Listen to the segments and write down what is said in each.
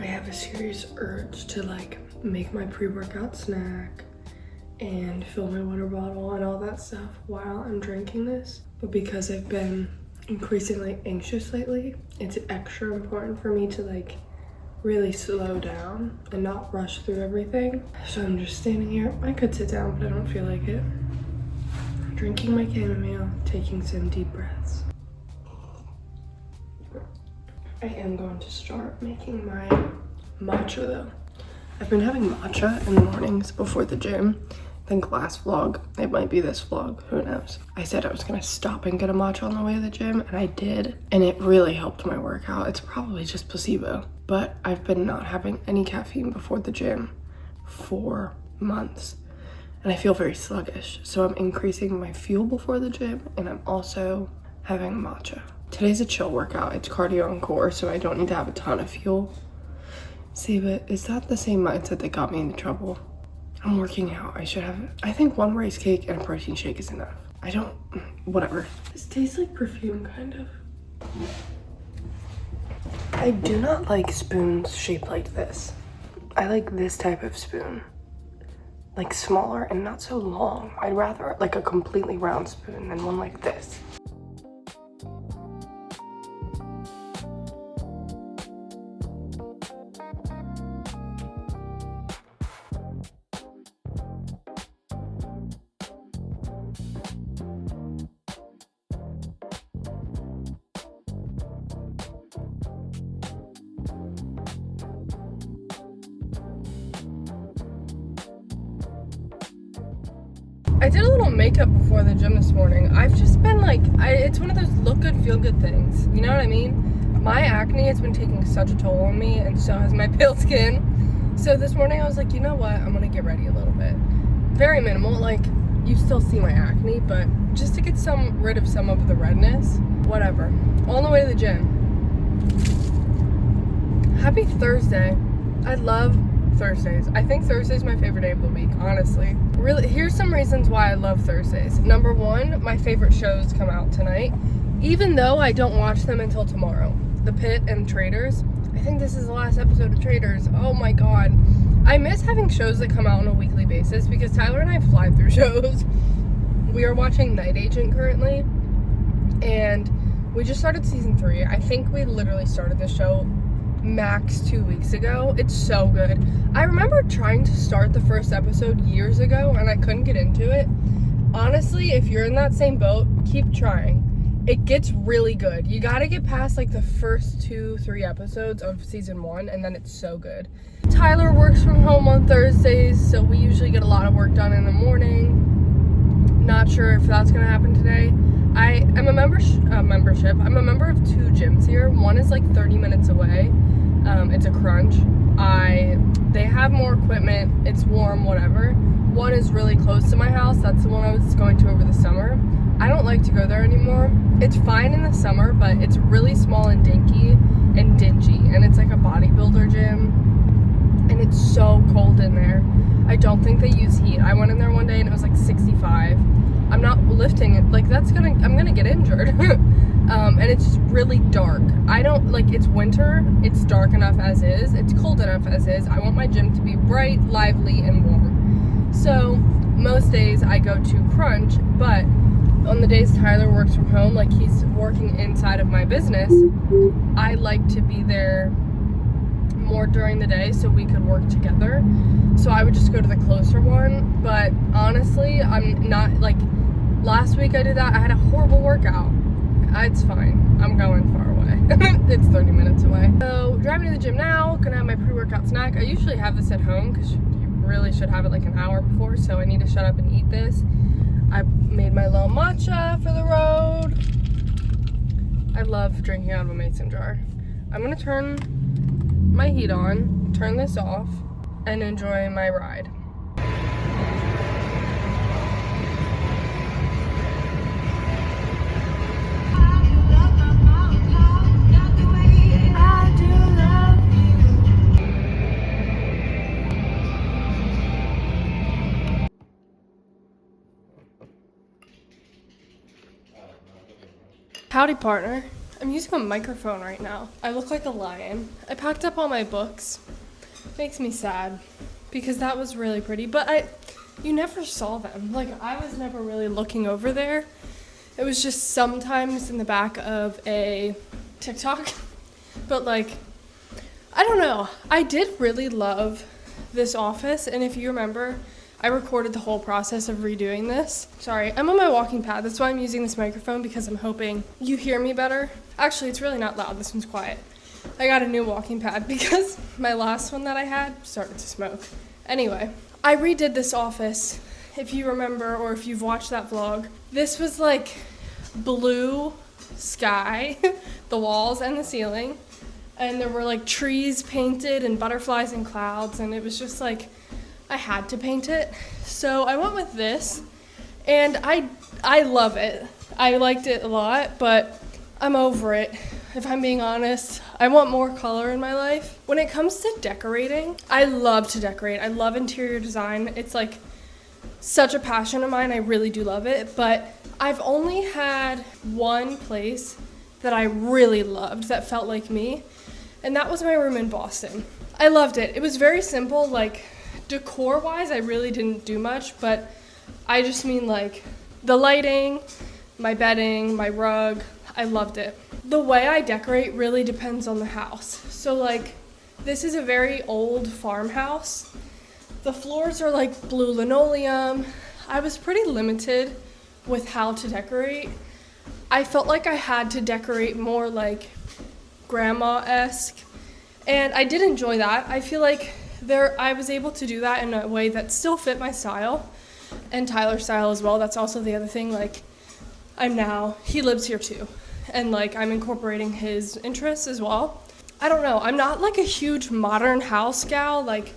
I have a serious urge to like make my pre-workout snack and fill my water bottle and all that stuff while I'm drinking this. But because I've been increasingly anxious lately, it's extra important for me to like really slow down and not rush through everything. So I'm just standing here. I could sit down, but I don't feel like it. Drinking my chamomile, taking some deep breaths. I am going to start making my matcha though. I've been having matcha in the mornings before the gym. I think last vlog, it might be this vlog, who knows. I said I was gonna stop and get a matcha on the way to the gym, and I did. And it really helped my workout. It's probably just placebo, but I've been not having any caffeine before the gym for months. And I feel very sluggish. So I'm increasing my fuel before the gym, and I'm also having matcha. Today's a chill workout. It's cardio and core, so I don't need to have a ton of fuel. See, but is that the same mindset that got me into trouble? I'm working out. I should have, I think one rice cake and a protein shake is enough. Whatever. This tastes like perfume, kind of. I do not like spoons shaped like this. I like this type of spoon. Like smaller and not so long. I'd rather like a completely round spoon than one like this. I did a little makeup before the gym this morning. I've just been like, it's one of those look good, feel good things. You know what I mean? My acne has been taking such a toll on me, and so has my pale skin. So this morning I was like, you know what? I'm gonna get ready a little bit. Very minimal, like you still see my acne, but just to get rid of some of the redness, whatever. On the way to the gym. Happy Thursday. I love Thursdays. I think Thursday's my favorite day of the week, honestly. Really, here's some reasons why I love Thursdays. Number one, my favorite shows come out tonight, even though I don't watch them until tomorrow. The Pit and Traders. I think this is the last episode of Traders. Oh my god. I miss having shows that come out on a weekly basis because Tyler and I fly through shows. We are watching Night Agent currently, and we just started season 3. I think we literally started the show max 2 weeks ago. It's so good. I remember trying to start the first episode years ago and I couldn't get into it. Honestly, if you're in that same boat, keep trying. It gets really good. You gotta get past like the first 2-3 episodes of season 1 and then it's so good. Tyler works from home on Thursdays, so we usually get a lot of work done in the morning. Not sure if that's gonna happen today. I am a member of 2 gyms here. One is like 30 minutes away. It's a Crunch. They have more equipment. It's warm, whatever. One is really close to my house. That's the one I was going to over the summer. I don't like to go there anymore. It's fine in the summer, but it's really small and dinky and dingy. And it's like a bodybuilder gym. And it's so cold in there. I don't think they use heat. I went in there one day and it was like 65. I'm not lifting it. Like I'm gonna get injured. And it's just really dark. I don't like, it's winter. It's dark enough as is. It's cold enough as is. I want my gym to be bright, lively, and warm. So most days I go to Crunch, but on the days Tyler works from home, like he's working inside of my business, I like to be there more during the day so we could work together. So I would just go to the closer one. But honestly, I'm not like, last week I did that. I had a horrible workout. It's fine. I'm going far away. It's 30 minutes away. So driving to the gym now, gonna have my pre-workout snack. I usually have this at home because you really should have it like an hour before, so I need to shut up and eat this. I made my little matcha for the road. I love drinking out of a mason jar. I'm gonna turn my heat on, turn this off, and enjoy my ride. Howdy, partner. I'm using a microphone right now. I look like a lion. I packed up all my books. Makes me sad because that was really pretty, but you never saw them. Like, I was never really looking over there. It was just sometimes in the back of a TikTok. But like, I don't know. I did really love this office, and if you remember, I recorded the whole process of redoing this. Sorry, I'm on my walking pad. That's why I'm using this microphone, because I'm hoping you hear me better. Actually, it's really not loud. This one's quiet. I got a new walking pad because my last one that I had started to smoke. Anyway, I redid this office, if you remember, or if you've watched that vlog. This was like blue sky, the walls and the ceiling, and there were like trees painted and butterflies and clouds, and it was just like, I had to paint it. So I went with this, and I love it. I liked it a lot, but I'm over it. If I'm being honest, I want more color in my life. When it comes to decorating, I love to decorate. I love interior design. It's like such a passion of mine. I really do love it, but I've only had one place that I really loved that felt like me, and that was my room in Boston. I loved it. It was very simple, like decor-wise, I really didn't do much, but I just mean like the lighting, my bedding, my rug, I loved it. The way I decorate really depends on the house. So like, this is a very old farmhouse. The floors are like blue linoleum. I was pretty limited with how to decorate. I felt like I had to decorate more like grandma-esque, and I did enjoy that. I feel like I was able to do that in a way that still fit my style and Tyler's style as well. That's also the other thing, like he lives here too, and like I'm incorporating his interests as well. I don't know, I'm not like a huge modern house gal. Like,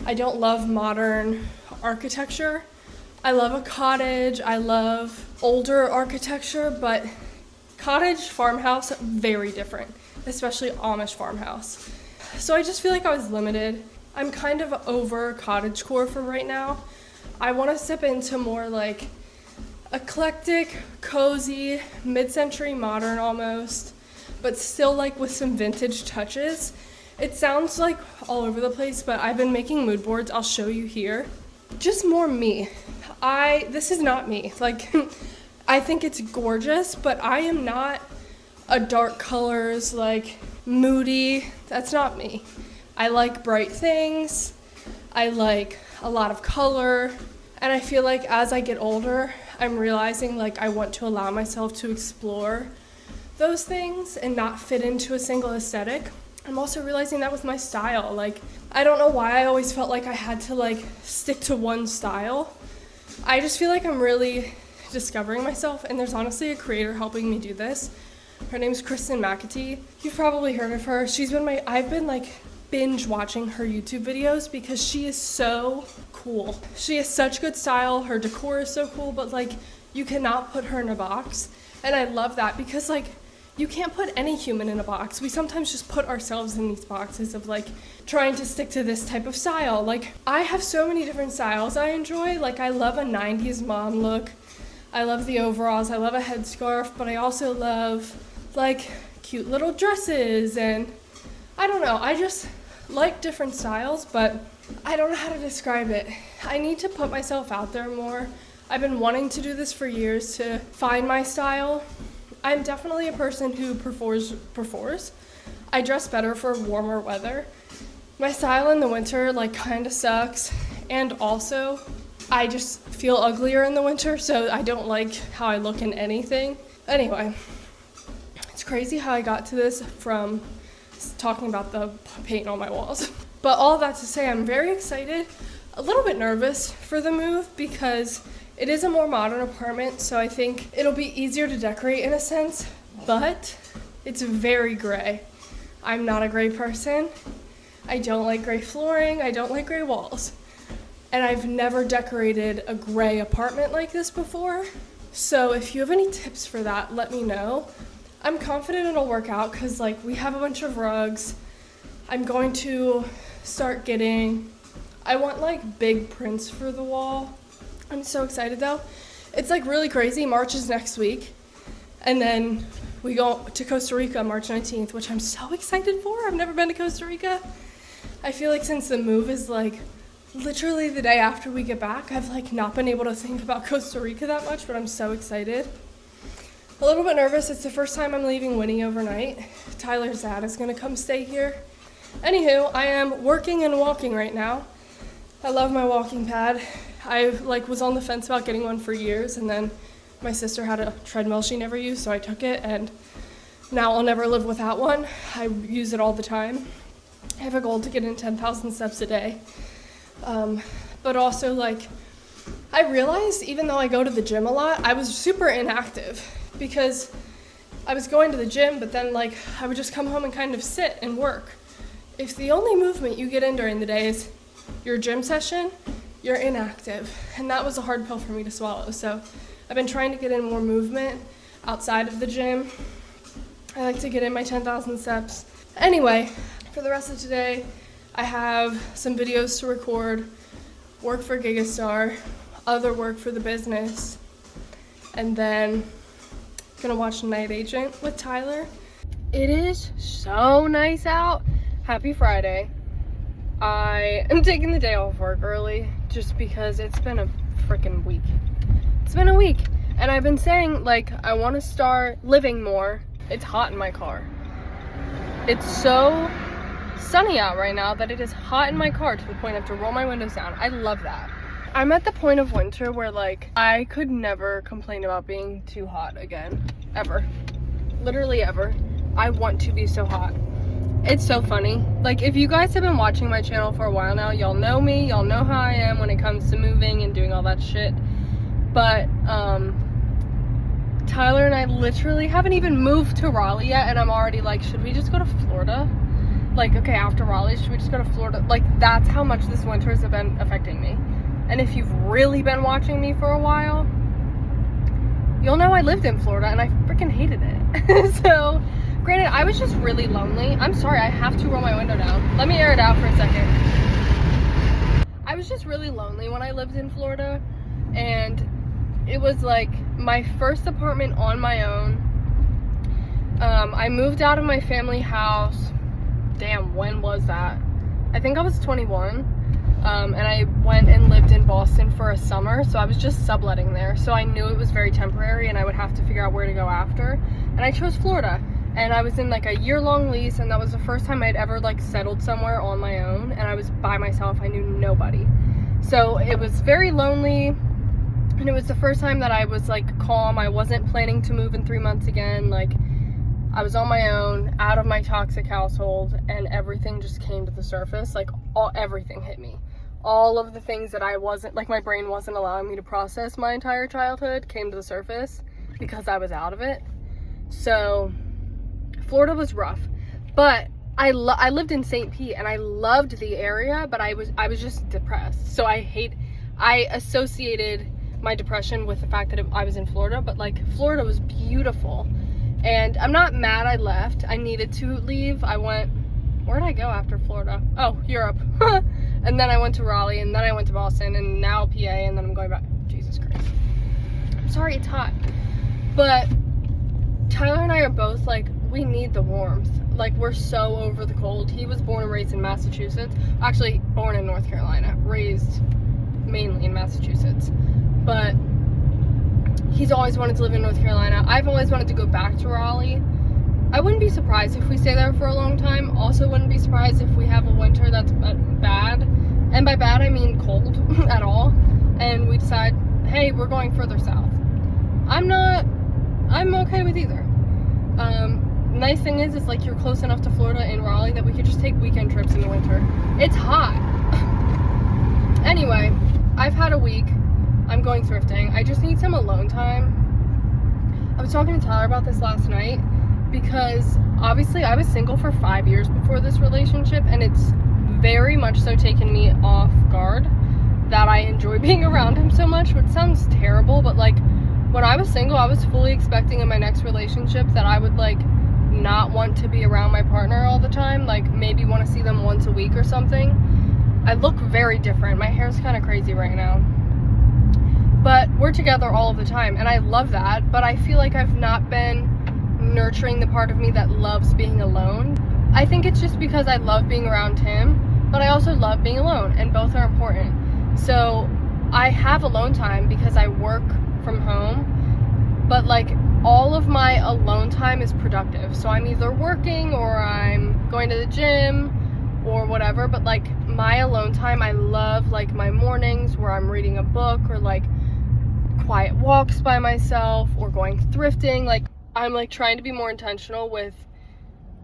I don't love modern architecture. I love a cottage, I love older architecture, but cottage, farmhouse, very different, especially Amish farmhouse. So I just feel like I was limited. I'm kind of over cottagecore for right now. I want to step into more like eclectic, cozy, mid-century modern almost, but still like with some vintage touches. It sounds like all over the place, but I've been making mood boards. I'll show you here. Just more me. This is not me. Like, I think it's gorgeous, but I am not a dark colors, like moody. That's not me. I like bright things. I like a lot of color. And I feel like as I get older, I'm realizing like I want to allow myself to explore those things and not fit into a single aesthetic. I'm also realizing that with my style. Like, I don't know why I always felt like I had to like stick to one style. I just feel like I'm really discovering myself, and there's honestly a creator helping me do this. Her name's Kristen McAtee. You've probably heard of her. I've been like binge watching her YouTube videos because she is so cool. She has such good style. Her decor is so cool, but like, you cannot put her in a box. And I love that because like, you can't put any human in a box. We sometimes just put ourselves in these boxes of like trying to stick to this type of style. Like, I have so many different styles I enjoy. Like, I love a 90s mom look. I love the overalls. I love a headscarf, but I also love like cute little dresses, and I don't know. I just like different styles, but I don't know how to describe it. I need to put myself out there more. I've been wanting to do this for years, to find my style. I'm definitely a person who prefers. I dress better for warmer weather. My style in the winter like kind of sucks, and also I just feel uglier in the winter, so I don't like how I look in anything. Anyway, it's crazy how I got to this from talking about the paint on my walls. But all that to say, I'm very excited, a little bit nervous for the move because it is a more modern apartment, so I think it'll be easier to decorate in a sense, but it's very gray. I'm not a gray person. I don't like gray flooring. I don't like gray walls. And I've never decorated a gray apartment like this before. So if you have any tips for that, let me know. I'm confident it'll work out because like we have a bunch of rugs. I'm going to start I want like big prints for the wall. I'm so excited though. It's like really crazy. March is next week. And then We go to Costa Rica March 19th, which I'm so excited for. I've never been to Costa Rica. I feel like since the move is like literally the day after we get back, I've like not been able to think about Costa Rica that much, but I'm so excited. A little bit nervous. It's the first time I'm leaving Winnie overnight. Tyler's dad is gonna come stay here. Anywho, I am working and walking right now. I love my walking pad. I like was on the fence about getting one for years, and then my sister had a treadmill she never used, so I took it, and now I'll never live without one. I use it all the time. I have a goal to get in 10,000 steps a day. But also, like, I realized even though I go to the gym a lot, I was super inactive because I was going to the gym, but then, like, I would just come home and kind of sit and work. If the only movement you get in during the day is your gym session, you're inactive. And that was a hard pill for me to swallow. So I've been trying to get in more movement outside of the gym. I like to get in my 10,000 steps. Anyway, for the rest of today, I have some videos to record, work for Gigastar, other work for the business, and then gonna watch Night Agent with Tyler. It is so nice out. Happy Friday. I am taking the day off work early just because it's been a freaking week. It's been a week, and I've been saying, like, I want to start living more. It's hot in my car. It's so sunny out right now that it is hot in my car to the point I have to roll my windows down. I love that. I'm at the point of winter where, like, I could never complain about being too hot again. Ever. Literally ever. I want to be so hot. It's so funny. Like, if you guys have been watching my channel for a while now, y'all know me. Y'all know how I am when it comes to moving and doing all that shit. But, Tyler and I literally haven't even moved to Raleigh yet, and I'm already like, should we just go to Florida? Like, okay, after Raleigh, should we just go to Florida? Like, that's how much this winter has been affecting me. And if you've really been watching me for a while, you'll know I lived in Florida, and I freaking hated it. So, granted, I was just really lonely. I'm sorry, I have to roll my window down. Let me air it out for a second. I was just really lonely when I lived in Florida, and it was like my first apartment on my own. I moved out of my family house. Damn, when was that? I think I was 21. And I went and lived in Boston for a summer, so I was just subletting there. So I knew it was very temporary and I would have to figure out where to go after. And I chose Florida. And I was in like a year-long lease, and that was the first time I'd ever like settled somewhere on my own, and I was by myself. I knew nobody. So it was very lonely. And it was the first time that I was like calm. I wasn't planning to move in 3 months again. Like, I was on my own, out of my toxic household, and everything just came to the surface. Like, everything hit me. All of the things that I wasn't, like, my brain wasn't allowing me to process my entire childhood came to the surface because I was out of it. So Florida was rough, but I lived in St. Pete, and I loved the area, but I was just depressed. So I associated my depression with the fact that I was in Florida, but like, Florida was beautiful, and I'm not mad I left. I needed to leave. where did I go after Florida? Oh, Europe. And then I went to Raleigh, and then I went to Boston, and now PA, and then I'm going back. Jesus Christ. I'm sorry, it's hot. But Tyler and I are both like, we need the warmth. Like, we're so over the cold. He was born and raised in Massachusetts. Actually, born in North Carolina, raised mainly in Massachusetts. But he's always wanted to live in North Carolina. I've always wanted to go back to Raleigh. I wouldn't be surprised if we stay there for a long time. Also wouldn't be surprised if we have a winter that's bad. And by bad, I mean cold at all. And we decide, hey, we're going further south. I'm okay with either. Nice thing is like, you're close enough to Florida and Raleigh that we could just take weekend trips in the winter. It's hot. Anyway, I've had a week. I'm going thrifting. I just need some alone time. I was talking to Tyler about this last night because obviously I was single for 5 years before this relationship, and it's very much so taken me off guard that I enjoy being around him so much, which sounds terrible, but like, when I was single, I was fully expecting in my next relationship that I would like not want to be around my partner all the time, like maybe want to see them once a week or something. I look very different. My hair's kind of crazy right now. But we're together all of the time, and I love that, but I feel like I've not been nurturing the part of me that loves being alone. I think it's just because I love being around him, but I also love being alone, and both are important. So I have alone time because I work from home, but like all of my alone time is productive. So I'm either working or I'm going to the gym or whatever, but like my alone time, I love like my mornings where I'm reading a book or like quiet walks by myself or going thrifting. Like I'm like trying to be more intentional with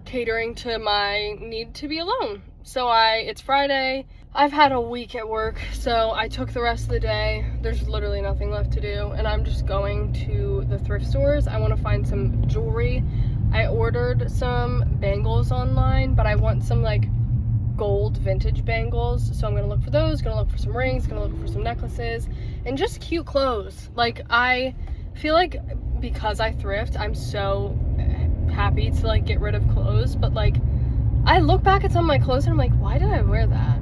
catering to my need to be alone. So it's Friday. I've had a week at work, so I took the rest of the day. There's literally nothing left to do, and I'm just going to the thrift stores. I want to find some jewelry. I ordered some bangles online, but I want some like gold vintage bangles, so I'm gonna look for those, gonna look for some rings, gonna look for some necklaces, and just cute clothes. Like I feel like because I thrift, I'm so happy to like get rid of clothes, but like I look back at some of my clothes and I'm like, why did I wear that?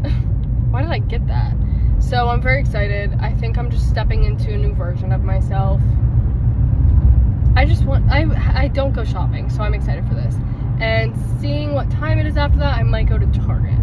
Why did I get that? So I'm very excited. I think I'm just stepping into a new version of myself. I don't go shopping, so I'm excited for this. And seeing what time it is after that, I might go to Target.